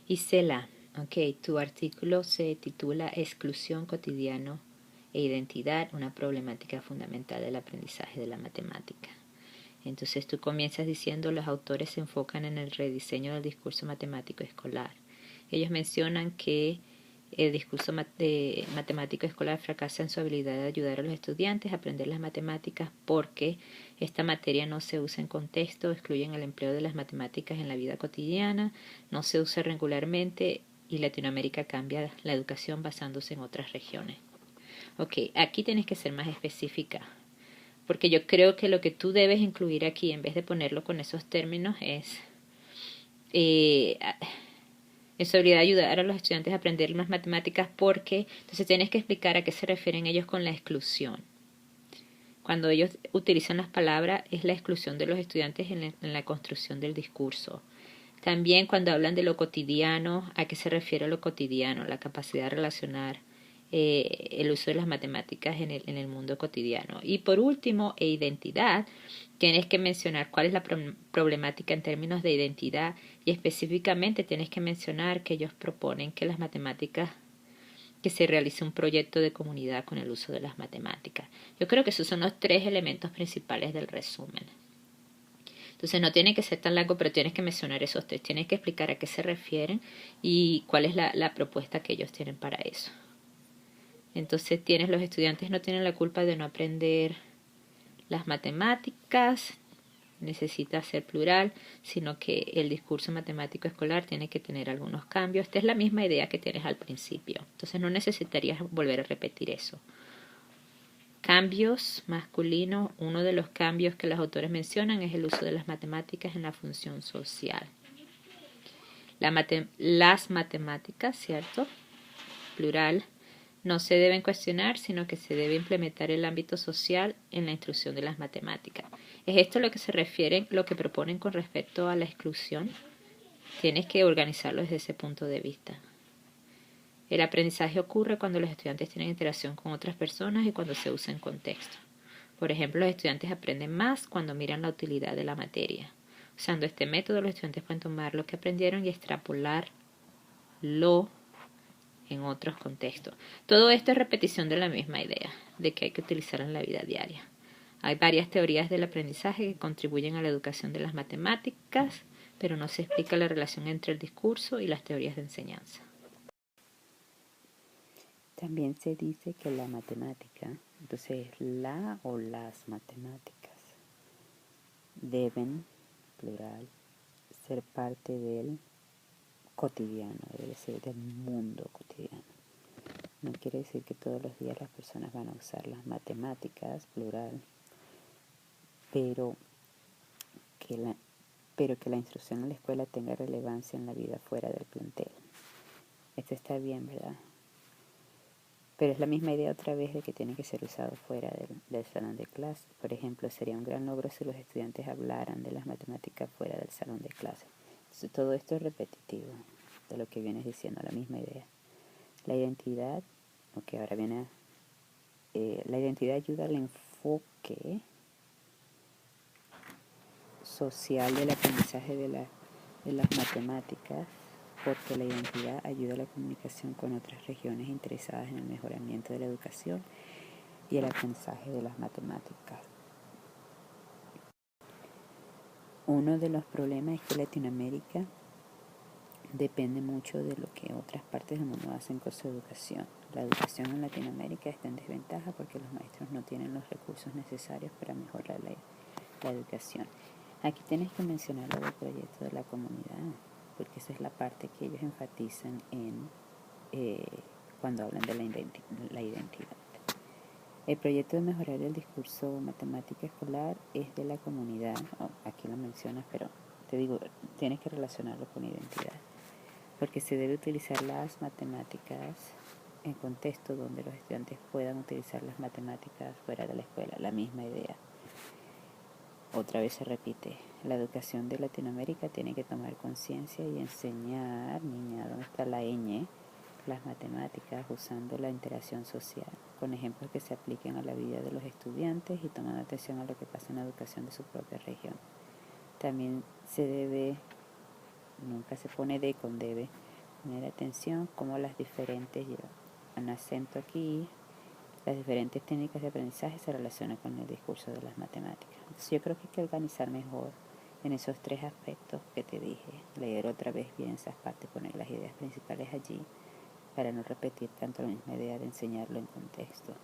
Isela, ok, tu artículo se titula Exclusión, cotidiano e identidad, una problemática fundamental del aprendizaje de la matemática. Entonces tú comienzas diciendo los autores se enfocan en el rediseño del discurso matemático escolar. Ellos mencionan que el discurso matemático escolar fracasa en su habilidad de ayudar a los estudiantes a aprender las matemáticas porque esta materia no se usa en contexto, excluyen el empleo de las matemáticas en la vida cotidiana, no se usa regularmente y Latinoamérica cambia la educación basándose en otras regiones. Ok, aquí tienes que ser más específica, porque yo creo que lo que tú debes incluir aquí, en vez de ponerlo con esos términos, es sobre ayudar a los estudiantes a aprender más matemáticas, porque entonces tienes que explicar a qué se refieren ellos con la exclusión. Cuando ellos utilizan las palabras, es la exclusión de los estudiantes en la construcción del discurso. También cuando hablan de lo cotidiano, ¿a qué se refiere lo cotidiano? La capacidad de relacionar el uso de las matemáticas en el mundo cotidiano. Y por último, identidad. Tienes que mencionar cuál es la problemática en términos de identidad y específicamente tienes que mencionar que ellos proponen que las matemáticas, que se realice un proyecto de comunidad con el uso de las matemáticas. Yo creo que esos son los 3 elementos principales del resumen. Entonces no tiene que ser tan largo, pero tienes que mencionar esos 3. Tienes que explicar a qué se refieren y cuál es la propuesta que ellos tienen para eso. Entonces los estudiantes no tienen la culpa de no aprender las matemáticas, necesita ser plural, sino que el discurso matemático escolar tiene que tener algunos cambios. Esta es la misma idea que tienes al principio, entonces no necesitarías volver a repetir eso. Cambios masculinos, uno de los cambios que los autores mencionan es el uso de las matemáticas en la función social. Las matemáticas, ¿cierto? Plural. No se deben cuestionar, sino que se debe implementar el ámbito social en la instrucción de las matemáticas. ¿Es esto lo que se refieren, lo que proponen con respecto a la exclusión? Tienes que organizarlo desde ese punto de vista. El aprendizaje ocurre cuando los estudiantes tienen interacción con otras personas y cuando se usa en contexto. Por ejemplo, los estudiantes aprenden más cuando miran la utilidad de la materia. Usando este método, los estudiantes pueden tomar lo que aprendieron y extrapolarlo en otros contextos. Todo esto es repetición de la misma idea, de que hay que utilizarla en la vida diaria. Hay varias teorías del aprendizaje que contribuyen a la educación de las matemáticas, pero no se explica la relación entre el discurso y las teorías de enseñanza. También se dice que la matemática, entonces la o las matemáticas, deben, plural, ser parte del cotidiano, debe ser del mundo cotidiano. No quiere decir que todos los días las personas van a usar las matemáticas, plural, pero que la instrucción en la escuela tenga relevancia en la vida fuera del plantel. Esto está bien, ¿verdad? Pero es la misma idea otra vez de que tiene que ser usado fuera del salón de clase. Por ejemplo, sería un gran logro si los estudiantes hablaran de las matemáticas fuera del salón de clase. Entonces, todo esto es repetitivo de lo que vienes diciendo, la misma idea. La identidad, ok, ahora viene, la identidad ayuda al enfoque social del aprendizaje de las matemáticas, porque la identidad ayuda a la comunicación con otras regiones interesadas en el mejoramiento de la educación y el aprendizaje de las matemáticas. Uno de los problemas es que Latinoamérica depende mucho de lo que otras partes del mundo hacen con su educación. La educación en Latinoamérica está en desventaja porque los maestros no tienen los recursos necesarios para mejorar la educación. Aquí tienes que mencionar lo del proyecto de la comunidad, porque esa es la parte que ellos enfatizan cuando hablan de la identidad. El proyecto de mejorar el discurso matemática escolar es de la comunidad. Aquí lo mencionas, pero te digo, tienes que relacionarlo con identidad, porque se debe utilizar las matemáticas en contexto donde los estudiantes puedan utilizar las matemáticas fuera de la escuela, la misma idea. Otra vez se repite, la educación de Latinoamérica tiene que tomar conciencia y enseñar, niña, ¿dónde está la ñ? Las matemáticas usando la interacción social, con ejemplos que se apliquen a la vida de los estudiantes y tomando atención a lo que pasa en la educación de su propia región. También se debe, nunca se pone de con debe, Poner atención como las diferentes, un acento aquí, las diferentes técnicas de aprendizaje se relacionan con el discurso de las matemáticas. Entonces yo creo que hay que organizar mejor en esos tres aspectos que te dije. Leer otra vez bien esas partes, poner las ideas principales allí para no repetir tanto la misma idea de enseñarlo en contexto.